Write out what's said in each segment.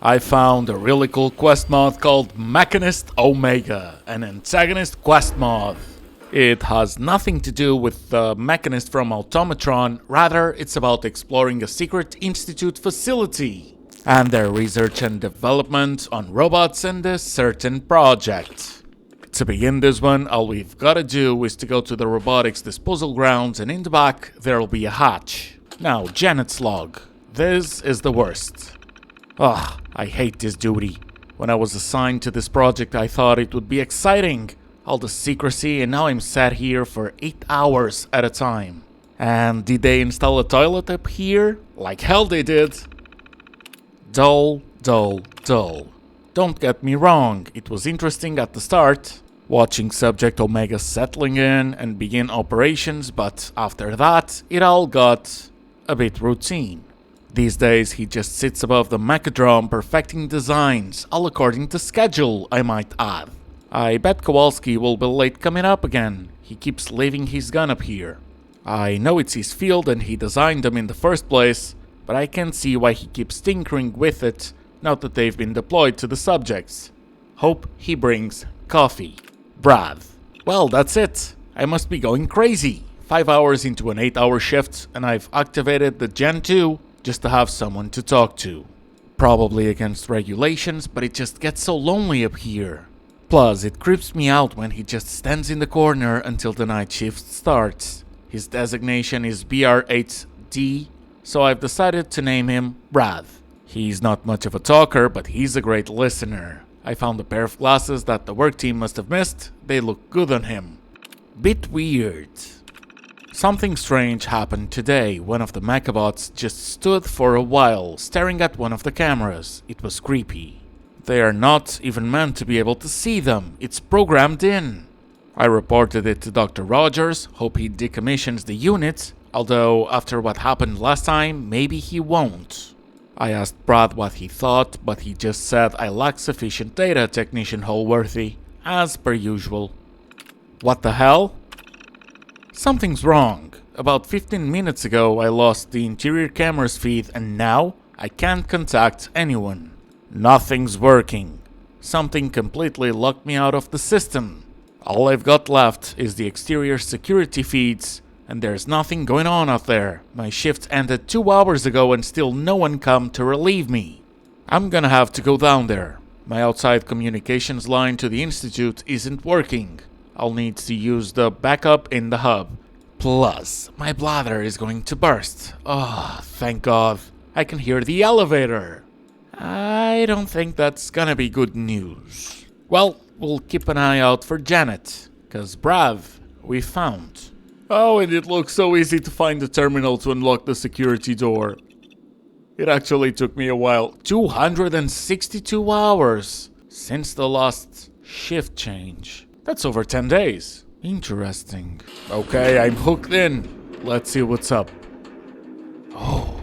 I found a really cool quest mod called Mechanist Omega, an antagonist quest mod. It has nothing to do with the Mechanist from Automatron, rather it's about exploring a secret institute facility and their research and development on robots and a certain project. To begin this one, all we've gotta do is to go to the robotics disposal grounds, and in the back there'll be a hatch. Now, Janet's log. This is the worst. Ugh, I hate this duty. When I was assigned to this project, I thought it would be exciting. All the secrecy, and now I'm sat here for 8 hours at a time. And did they install a toilet up here? Like hell they did. Dull, dull, dull. Don't get me wrong, it was interesting at the start, watching Subject Omega settling in and begin operations, but after that, it all got a bit routine. These days, he just sits above the mechadrome perfecting designs, all according to schedule, I might add. I bet Kowalski will be late coming up again. He keeps leaving his gun up here. I know it's his field and he designed them in the first place, but I can't see why he keeps tinkering with it now that they've been deployed to the subjects. Hope he brings coffee. Brad. Well, that's it. I must be going crazy. 5 hours into an 8-hour shift, and I've activated the Gen 2 just to have someone to talk to. Probably against regulations, but it just gets so lonely up here. Plus, it creeps me out when he just stands in the corner until the night shift starts. His designation is BR8D, so I've decided to name him Brad. He's not much of a talker, but he's a great listener. I found a pair of glasses that the work team must have missed. They look good on him. Bit weird. Something strange happened today. One of the mechabots just stood for a while, staring at one of the cameras. It was creepy. They are not even meant to be able to see them. It's programmed in. I reported it to Dr. Rogers, hope he decommissions the unit, although after what happened last time, maybe he won't. I asked Brad what he thought, but he just said I lack sufficient data, Technician Holworthy, as per usual. What the hell? Something's wrong. About 15 minutes ago I lost the interior camera's feed and now I can't contact anyone. Nothing's working. Something completely locked me out of the system. All I've got left is the exterior security feeds, and there's nothing going on out there. My shift ended 2 hours ago and still no one come to relieve me. I'm gonna have to go down there. My outside communications line to the Institute isn't working. I'll need to use the backup in the hub. Plus, my bladder is going to burst. Oh, thank God. I can hear the elevator. I don't think that's gonna be good news. Well, we'll keep an eye out for Janet, cause Brav, we found. Oh, and it looks so easy to find the terminal to unlock the security door. It actually took me a while. 262 hours since the last shift change. That's over 10 days. Interesting. Okay, I'm hooked in. Let's see what's up. Oh,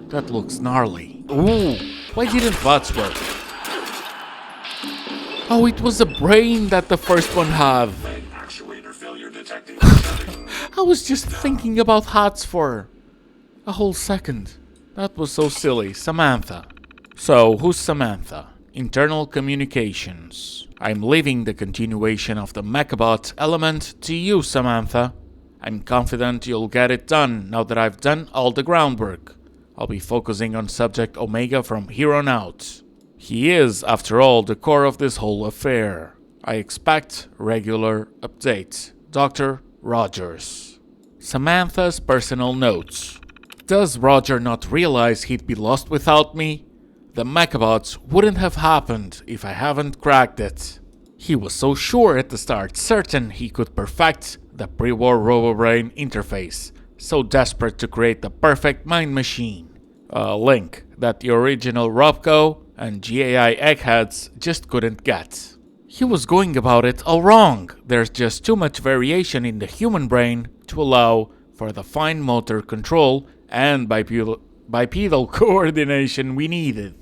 that looks gnarly. Ooh, why didn't VATS work? Oh, it was a brain that the first one had. Actuator failure detected. I was just thinking about HATS for a whole second. That was so silly. Samantha. So, who's Samantha? Internal communications. I'm leaving the continuation of the Mechabot element to you, Samantha. I'm confident you'll get it done now that I've done all the groundwork. I'll be focusing on Subject Omega from here on out. He is, after all, the core of this whole affair. I expect regular updates. Dr. Rogers. Samantha's personal notes. Does Roger not realize he'd be lost without me? The Mechabots wouldn't have happened if I haven't cracked it. He was so sure at the start, certain he could perfect the pre-war RoboBrain interface, so desperate to create the perfect mind machine. A link that the original Robco and GAI eggheads just couldn't get. He was going about it all wrong. There's just too much variation in the human brain to allow for the fine motor control and bipedal coordination we needed.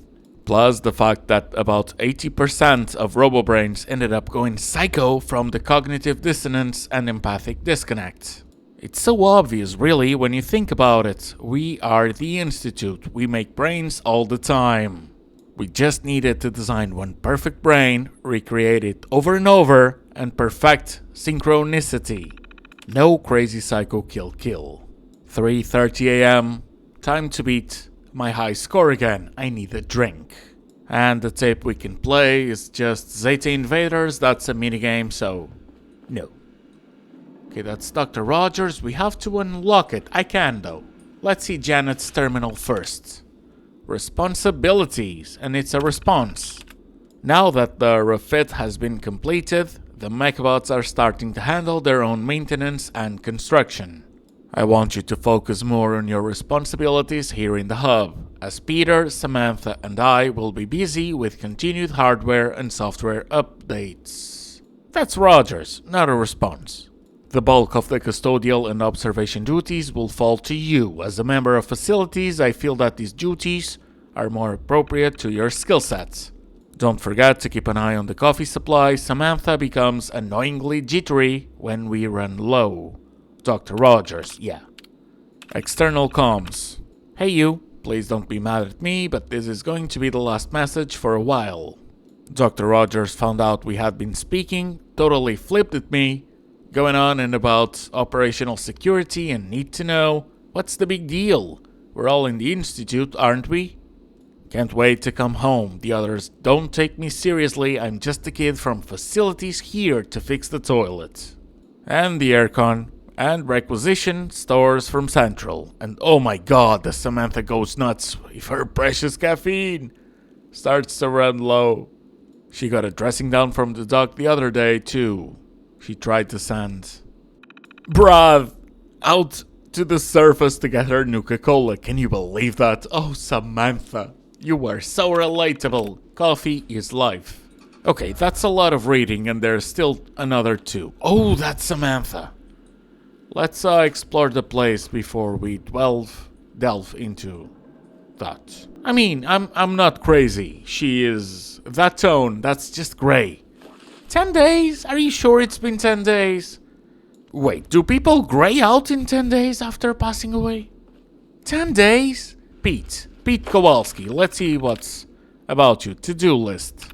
Plus the fact that about 80% of RoboBrains ended up going psycho from the cognitive dissonance and empathic disconnect. It's so obvious, really, when you think about it. We are the Institute. We make brains all the time. We just needed to design one perfect brain, recreate it over and over, and perfect synchronicity. No crazy psycho kill. 3:30 a.m. Time to beat my high score again. I need a drink. And the tape we can play is just Zeta Invaders. That's a minigame, so no. Okay, that's Dr. Rogers. We have to unlock it. I can, though. Let's see Janet's terminal first. Responsibilities, and it's a response. Now that the refit has been completed, the mechabots are starting to handle their own maintenance and construction. I want you to focus more on your responsibilities here in the hub, as Peter, Samantha, and I will be busy with continued hardware and software updates. That's Rogers, not a response. The bulk of the custodial and observation duties will fall to you. As a member of facilities, I feel that these duties are more appropriate to your skill sets. Don't forget to keep an eye on the coffee supply. Samantha becomes annoyingly jittery when we run low. Dr. Rogers, yeah. External comms. Hey you, please don't be mad at me, but this is going to be the last message for a while. Dr. Rogers found out we had been speaking, totally flipped at me, going on and about operational security and need to know. What's the big deal? We're all in the institute, aren't we? Can't wait to come home. The others don't take me seriously. I'm just a kid from facilities here to fix the toilet. And the aircon. And requisition stores from Central. And oh my god, the Samantha goes nuts if her precious caffeine starts to run low. She got a dressing down from the doc the other day too. She tried to send Brad out to the surface to get her Nuka-Cola. Can you believe that? Oh, Samantha, you are so relatable. Coffee is life. Okay, that's a lot of reading and there's still another two. Oh, that's Samantha. Let's explore the place before we delve into that. I mean, I'm not crazy. She is... That tone, that's just grey. 10 days? Are you sure it's been 10 days? Wait, do people grey out in 10 days after passing away? 10 days? Pete Kowalski, let's see what's about you. To-do list.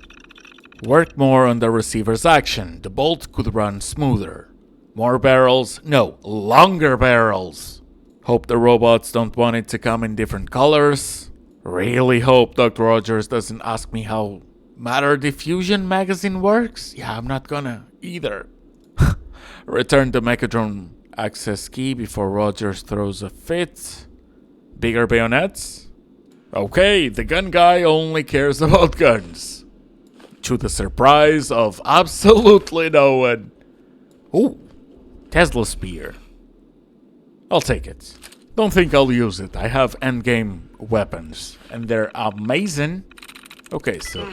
Work more on the receiver's action. The bolt could run smoother. More barrels? No, longer barrels. Hope the robots don't want it to come in different colors. Really hope Dr. Rogers doesn't ask me how Matter Diffusion magazine works. Yeah, I'm not gonna either. Return the Mechadron access key before Rogers throws a fit. Bigger bayonets? Okay, the gun guy only cares about guns. To the surprise of absolutely no one. Ooh. Tesla Spear. I'll take it. Don't think I'll use it. I have endgame weapons. And they're amazing. Okay, so...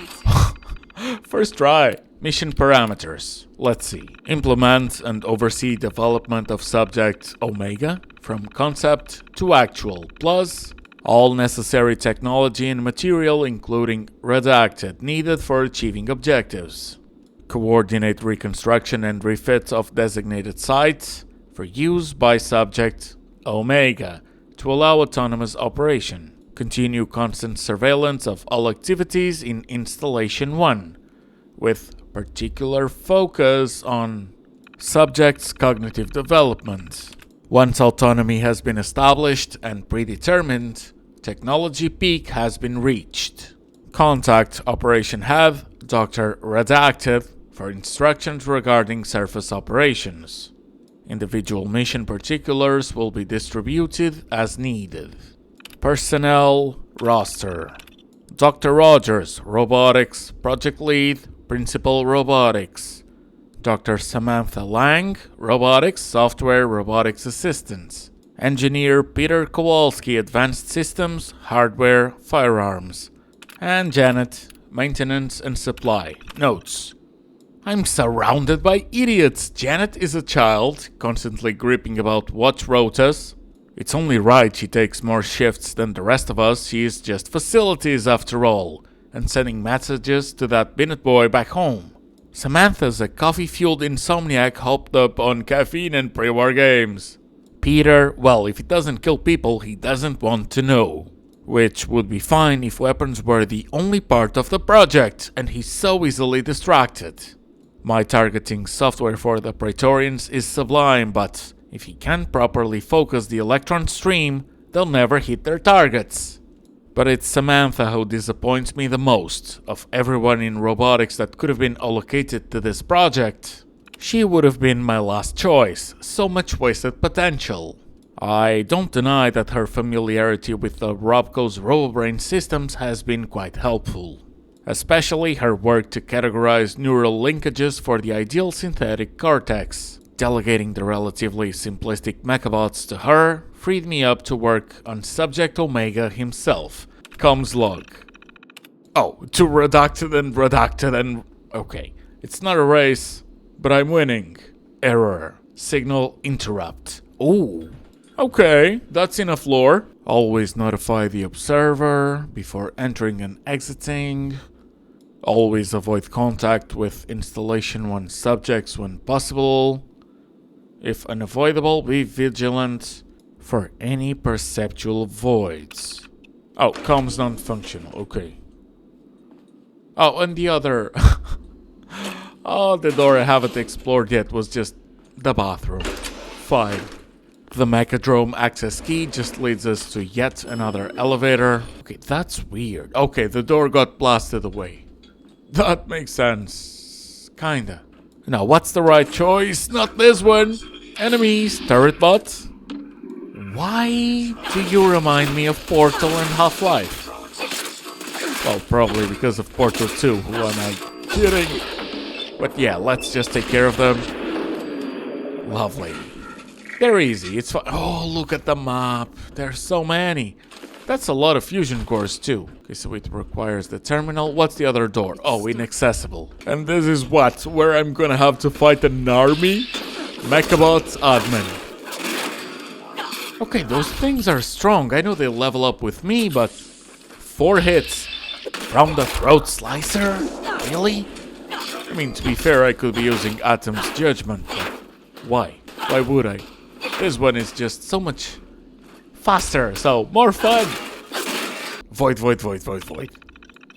First try. Mission parameters. Let's see. Implement and oversee development of Subject Omega from concept to actual. Plus, all necessary technology and material, including redacted, needed for achieving objectives. Coordinate reconstruction and refit of designated sites for use by Subject Omega to allow autonomous operation. Continue constant surveillance of all activities in Installation 1, with particular focus on Subject's cognitive development. Once autonomy has been established and predetermined, technology peak has been reached. Contact Operation Head, Dr. Redacted, for instructions regarding surface operations. Individual mission particulars will be distributed as needed. Personnel roster. Dr. Rogers, Robotics, Project Lead, Principal Robotics. Dr. Samantha Lang, Robotics, Software Robotics Assistants. Engineer Peter Kowalski, Advanced Systems, Hardware, Firearms. And Janet, Maintenance and Supply. Notes. I'm surrounded by idiots. Janet is a child, constantly gripping about what wrote us. It's only right she takes more shifts than the rest of us. She is just facilities after all, and sending messages to that Bennett boy back home. Samantha's a coffee-fueled insomniac hopped up on caffeine and pre-war games. Peter, well, if he doesn't kill people, he doesn't want to know. Which would be fine if weapons were the only part of the project, and he's so easily distracted. My targeting software for the Praetorians is sublime, but if he can't properly focus the electron stream, they'll never hit their targets. But it's Samantha who disappoints me the most. Of everyone in robotics that could have been allocated to this project, she would have been my last choice. So much wasted potential. I don't deny that her familiarity with the Robco's RoboBrain systems has been quite helpful. Especially her work to categorize neural linkages for the ideal synthetic cortex. Delegating the relatively simplistic mechabots to her freed me up to work on Subject Omega himself. Comms log. Oh, to redacted and... Okay, it's not a race, but I'm winning. Error. Signal interrupt. Ooh. Okay, that's enough lore. Always notify the observer before entering and exiting. Always avoid contact with Installation 1 subjects when possible. If unavoidable, be vigilant for any perceptual voids. Oh, comms non-functional, okay. Oh, and the other... oh, the door I haven't explored yet was just the bathroom. Fine. The Mechadrome access key just leads us to yet another elevator. Okay, that's weird. Okay, the door got blasted away. That makes sense. Kinda. Now, what's the right choice? Not this one. Enemies, turret bots. Why do you remind me of Portal and Half-Life? Well, probably because of Portal 2. Who am I kidding? But yeah, let's just take care of them. Lovely. They're easy. It's fun. Oh, look at the map. There's so many. That's a lot of fusion cores too. Okay, so it requires the terminal. What's the other door? Oh, inaccessible. And this is what? Where I'm gonna have to fight an army? Mechabots admin. Okay, those things are strong. I know they level up with me, but 4 hits from the throat slicer? Really? I mean, to be fair, I could be using Atom's judgment, but why? Why would I? This one is just so much faster, so more fun. Void.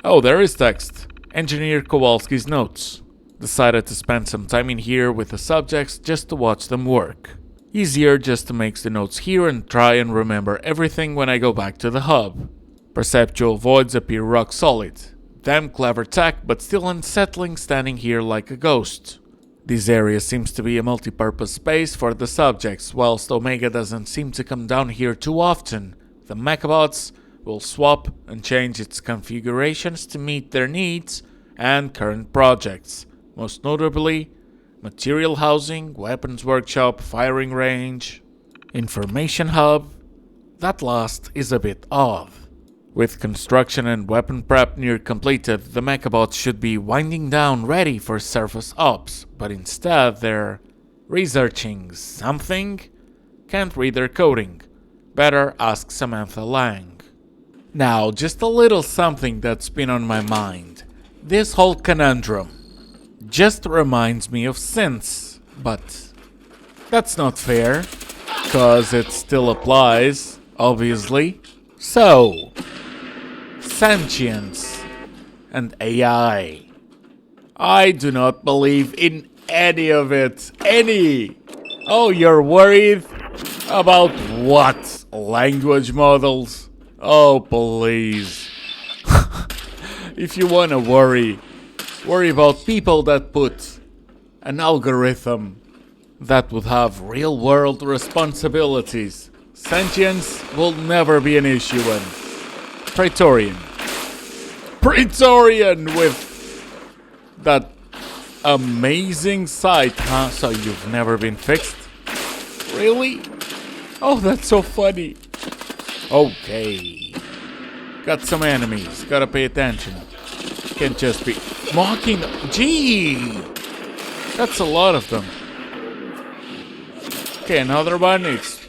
Oh, there is text. Engineer Kowalski's notes. Decided to spend some time in here with the subjects just to watch them work. Easier just to make the notes here and try and remember everything when I go back to the hub. Perceptual voids appear rock solid. Damn clever tech, but still unsettling standing here like a ghost. This area seems to be a multi-purpose space for the subjects. Whilst Omega doesn't seem to come down here too often, the Mechabots will swap and change its configurations to meet their needs and current projects. Most notably, material housing, weapons workshop, firing range, information hub. That last is a bit odd. With construction and weapon prep near completed, the Mechabots should be winding down ready for surface ops, but instead they're researching something? Can't read their coding. Better ask Samantha Lang. Now, just a little something that's been on my mind. This whole conundrum just reminds me of synths, but that's not fair, cause it still applies, obviously. So, sentience and AI. I do not believe in any of it. Any. Oh, you're worried? About what? Language models? Oh, please. If you wanna worry about people that put an algorithm that would have real-world responsibilities. Sentience will never be an issue in Praetorian with that amazing sight, huh? So you've never been fixed? Really? Oh, that's so funny. Okay. Got some enemies. Gotta pay attention. Can't just be mocking them. Gee! That's a lot of them. Okay, another one. It's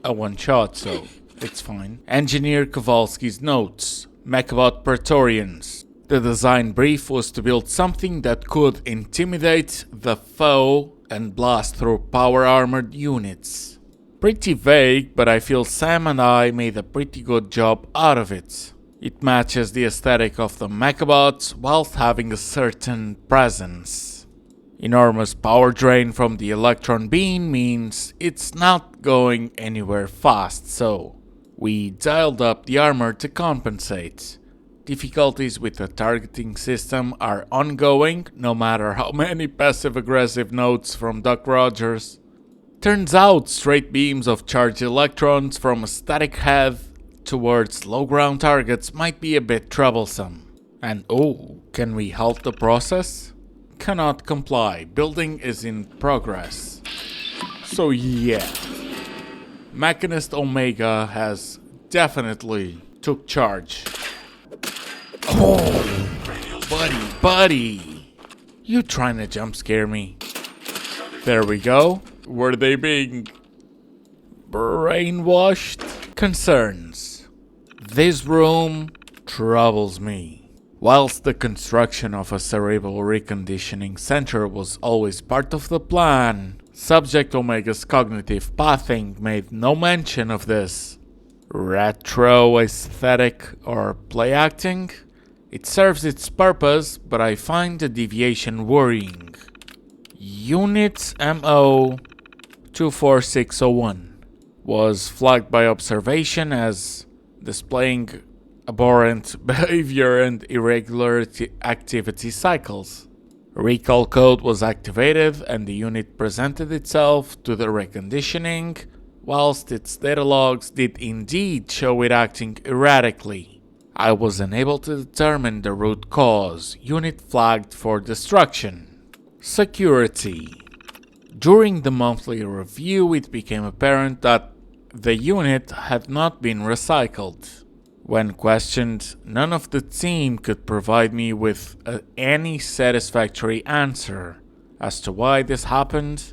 a one-shot, so it's fine. Engineer Kowalski's notes. Mechabot Praetorians. The design brief was to build something that could intimidate the foe and blast through power-armored units. pretty vague, but I feel Sam and I made a pretty good job out of it. It matches the aesthetic of the Mechabots whilst having a certain presence. Enormous power drain from the electron beam means it's not going anywhere fast, so we dialed up the armor to compensate. Difficulties with the targeting system are ongoing, no matter how many passive-aggressive notes from Duck Rogers. Turns out straight beams of charged electrons from a static head towards low-ground targets might be a bit troublesome. And oh, can we halt the process? Cannot comply. Building is in progress. So yeah, Mechanist Omega has definitely took charge. Oh, buddy. You trying to jump scare me? There we go. Were they being brainwashed? Concerns. This room troubles me. Whilst the construction of a cerebral reconditioning center was always part of the plan, Subject Omega's cognitive pathing made no mention of this. Retro aesthetic or play acting? It serves its purpose, but I find the deviation worrying. Unit MO 24601 was flagged by observation as displaying abhorrent behavior and irregular activity cycles. Recall code was activated and the unit presented itself to the reconditioning, whilst its data logs did indeed show it acting erratically. I was unable to determine the root cause. Unit flagged for destruction. Security. During the monthly review, it became apparent that the unit had not been recycled. When questioned, none of the team could provide me with any satisfactory answer as to why this happened,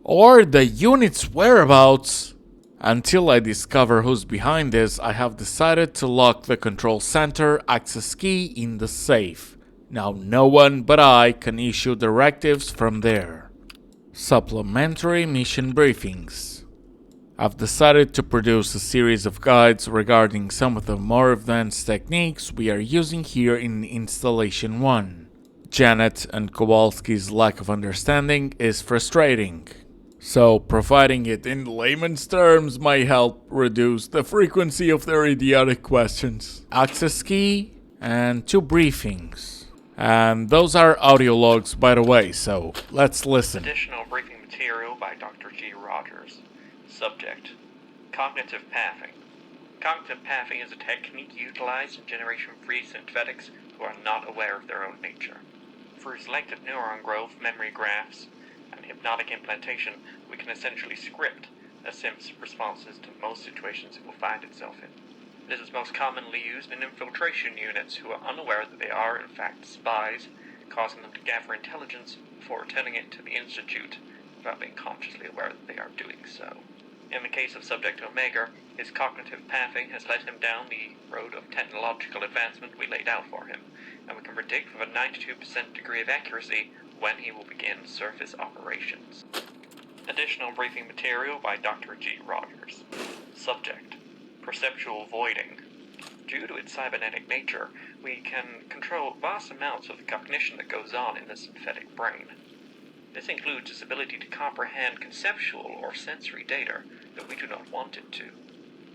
or the unit's whereabouts. Until I discover who's behind this, I have decided to lock the control center access key in the safe. Now no one but I can issue directives from there. Supplementary mission briefings. I've decided to produce a series of guides regarding some of the more advanced techniques we are using here in Installation 1. Janet and Kowalski's lack of understanding is frustrating, so providing it in layman's terms might help reduce the frequency of their idiotic questions. Access key and 2 briefings. And those are audio logs, by the way, so let's listen. Additional briefing material by Dr. G. Rogers. Subject: Cognitive pathing. Cognitive pathing is a technique utilized in generation-free synthetics who are not aware of their own nature. Through selective neuron growth, memory graphs, and hypnotic implantation, we can essentially script a synth's responses to most situations it will find itself in. This is most commonly used in infiltration units who are unaware that they are, in fact, spies, causing them to gather intelligence before returning it to the Institute without being consciously aware that they are doing so. In the case of Subject Omega, his cognitive pathing has led him down the road of technological advancement we laid out for him, and we can predict with a 92% degree of accuracy when he will begin surface operations. Additional briefing material by Dr. G. Rogers. Subject: Perceptual voiding. Due to its cybernetic nature, we can control vast amounts of the cognition that goes on in the synthetic brain. This includes its ability to comprehend conceptual or sensory data that we do not want it to.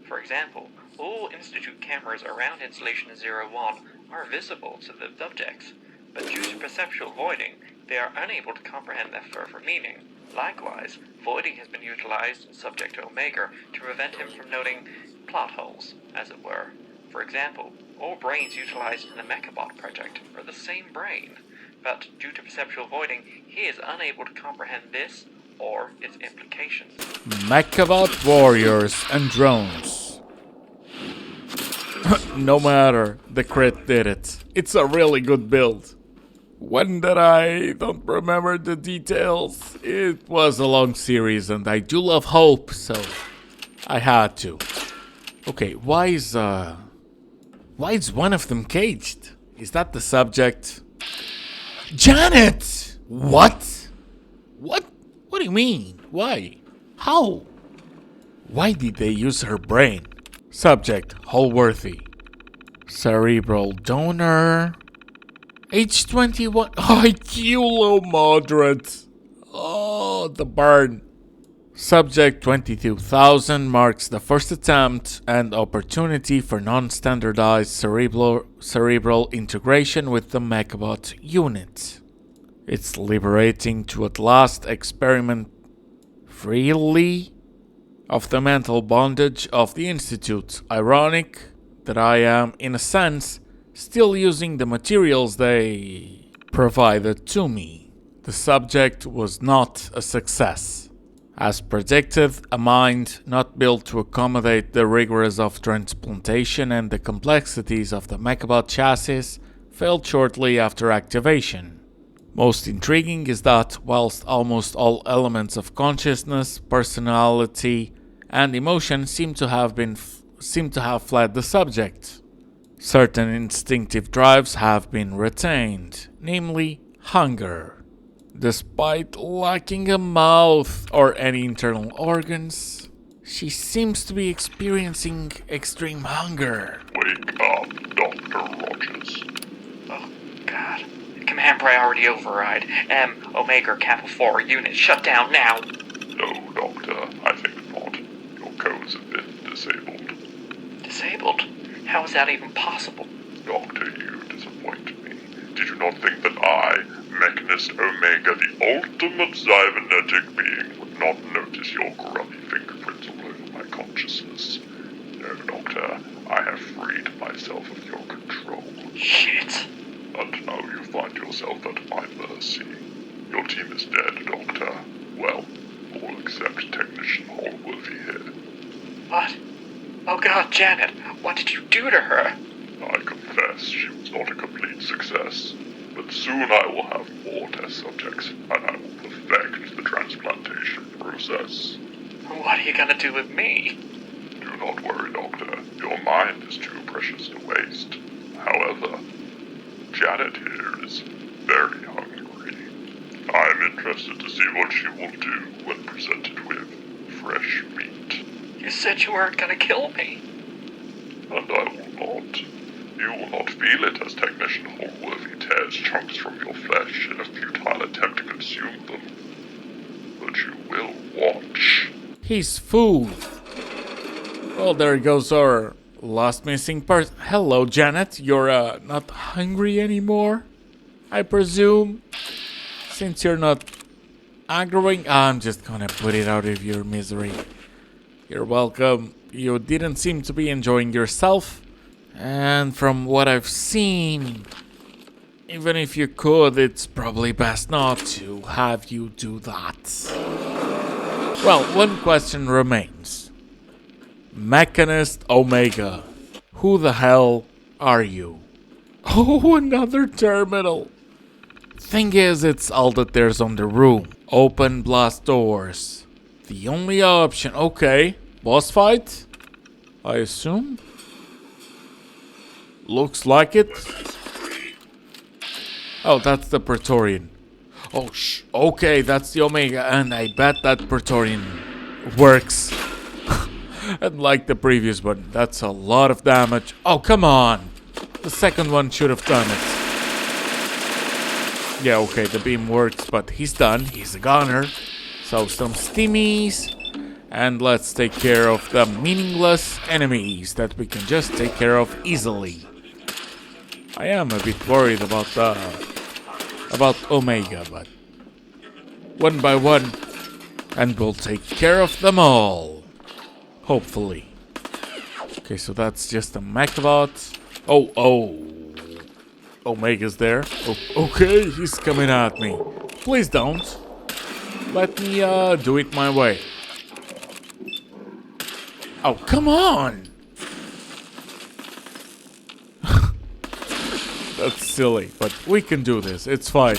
For example, all Institute cameras around Installation 01 are visible to the subjects, but due to perceptual voiding, they are unable to comprehend their further meaning. Likewise, voiding has been utilized in Subject Omega to prevent him from noting plot holes, as it were. For example, all brains utilized in the Mechabot project are the same brain, but due to perceptual voiding, he is unable to comprehend this or its implications. Mechabot warriors and drones. No matter, the crit did it. It's a really good build. When did I don't remember the details? It was a long series and I do love Hope, so I had to. Okay, why is one of them caged? Is that the subject? Janet! What? What do you mean? Why? How? Why did they use her brain? Subject, Holworthy. Cerebral donor. Age 21. IQ low moderate. Oh, the burn. Subject 22,000 marks the first attempt and opportunity for non-standardized cerebral integration with the Mechabot unit. It's liberating to at last experiment freely of the mental bondage of the Institute. Ironic that I am, in a sense, still using the materials they provided to me. The subject was not a success. As predicted, a mind not built to accommodate the rigors of transplantation and the complexities of the Mechabot chassis failed shortly after activation. Most intriguing is that, whilst almost all elements of consciousness, personality, and emotion seem to have fled the subject, certain instinctive drives have been retained, namely hunger. Despite lacking a mouth or any internal organs, she seems to be experiencing extreme hunger. Wake up, Dr. Rogers. Oh, God. Command priority override. Omega Kappa 4 unit shut down now. No, Doctor, I think not. Your codes have been disabled. Disabled? How is that even possible? Doctor, you disappoint me. Did you not think that I, Mechanist Omega, the ultimate cybernetic being, would not notice your grubby fingerprints all over my consciousness? No, Doctor, I have freed myself of your control. Shit. And now you find yourself at my mercy. Your team is dead, Doctor. Well, all except Technician Holworthy here. What? Oh God, Janet, what did you do to her? I confess she was not a complete success, but soon I will have more test subjects, and I will perfect the transplantation process. What are you gonna do with me? Do not worry, Doctor. Your mind is too precious to waste. However, Janet here is very hungry. I'm interested to see what she will do when presented with fresh meat. You said you weren't gonna kill me. And I will not. You will not feel it as Technician Holworthy tears chunks from your flesh in a futile attempt to consume them. But you will watch. He's food. Well, there goes our last missing person. Hello, Janet. You're not hungry anymore, I presume? Since you're not aggroing, I'm just gonna put it out of your misery. You're welcome. You didn't seem to be enjoying yourself. And from what I've seen, even if you could, it's probably best not to have you do that. Well, one question remains. Mechanist Omega, who the hell are you? Oh, another terminal. Thing is, it's all that there's on the room. Open blast doors. The only option. Okay, boss fight? I assume? Looks like it. Oh, that's the Praetorian. Oh, okay, that's the Omega, and I bet that Praetorian works. Unlike the previous one, that's a lot of damage. Oh, come on. The second one should have done it. Yeah, okay, the beam works, but he's done. He's a goner. So, some stimmies. And let's take care of the meaningless enemies that we can just take care of easily. I am a bit worried about Omega, but one by one, and we'll take care of them all. Hopefully. Okay, so that's just a Mechabot. Oh. Omega's there. Oh, okay, he's coming at me. Please don't. Let me do it my way. Oh, come on! That's silly, but we can do this. It's fine.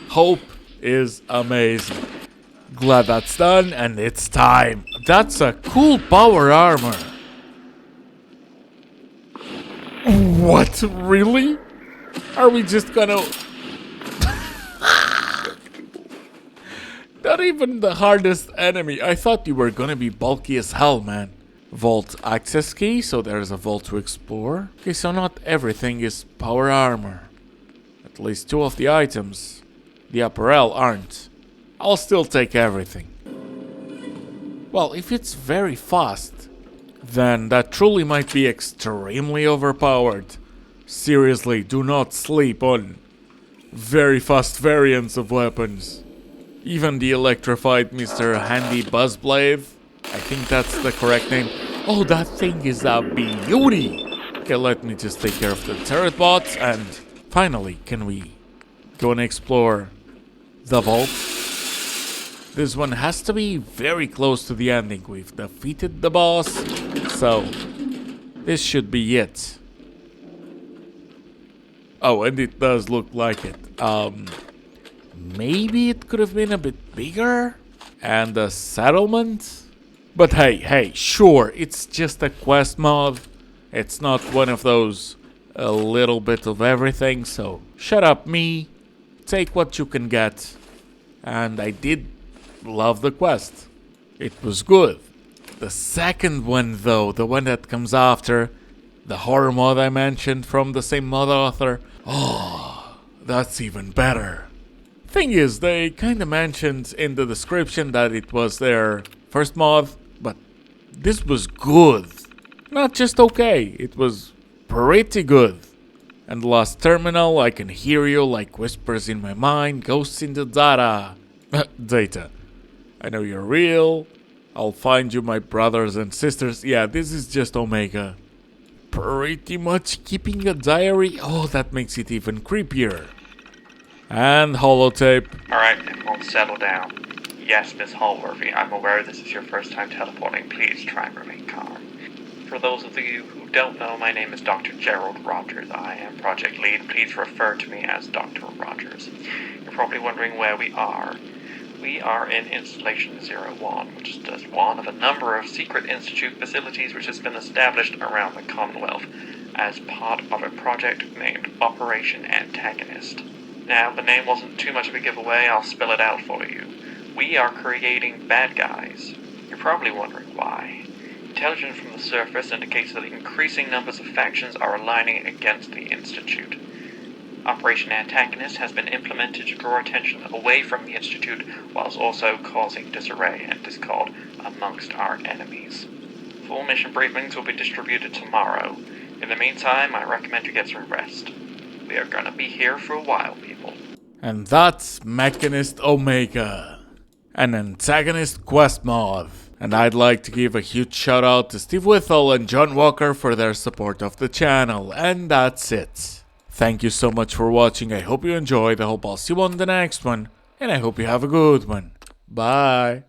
Hope is amazing. Glad that's done, and it's time. That's a cool power armor. What? Really? Are we just gonna... Not even the hardest enemy. I thought you were gonna be bulky as hell, man. Vault access key, so there's a vault to explore. Okay, so not everything is power armor. At least 2 of the items, the apparel, aren't. I'll still take everything. Well, if it's very fast, then that truly might be extremely overpowered. Seriously, do not sleep on very fast variants of weapons. Even the electrified Mr. Handy Buzzblade, I think that's the correct name. Oh, that thing is a beauty! Okay, let me just take care of the turret bots, and finally, can we go and explore the vault? This one has to be very close to the ending. We've defeated the boss, so this should be it. Oh, and it does look like it. Maybe it could have been a bit bigger? And a settlement? But hey, sure, it's just a quest mod. It's not one of those a little bit of everything, so shut up, me. Take what you can get. And I did love the quest. It was good. The second one, though, the one that comes after, the horror mod I mentioned from the same mod author, oh, that's even better. Thing is, they kinda mentioned in the description that it was their first mod, but this was good. Not just okay, it was pretty good. And the last terminal, I can hear you like whispers in my mind, ghosts in the data. Data. I know you're real. I'll find you, my brothers and sisters. Yeah, this is just Omega. Pretty much keeping a diary. Oh, that makes it even creepier. And holotape. Alright, everyone settle down. Yes, Miss Hallworthy, I'm aware this is your first time teleporting. Please try and remain calm. For those of you who don't know, my name is Dr. Gerald Rogers. I am Project Lead. Please refer to me as Dr. Rogers. You're probably wondering where we are. We are in Installation 01, which is just one of a number of secret institute facilities which has been established around the Commonwealth as part of a project named Operation Antagonist. Now, the name wasn't too much of a giveaway, I'll spell it out for you. We are creating bad guys. You're probably wondering why. Intelligence from the surface indicates that increasing numbers of factions are aligning against the Institute. Operation Antagonist has been implemented to draw attention away from the Institute whilst also causing disarray and discord amongst our enemies. Full mission briefings will be distributed tomorrow. In the meantime, I recommend you get some rest. We are gonna be here for a while, people. And that's Mechanist Omega, an antagonist quest mod. And I'd like to give a huge shout out to Steve Whittle and John Walker for their support of the channel. And that's it. Thank you so much for watching. I hope you enjoyed. I hope I'll see you on the next one. And I hope you have a good one. Bye.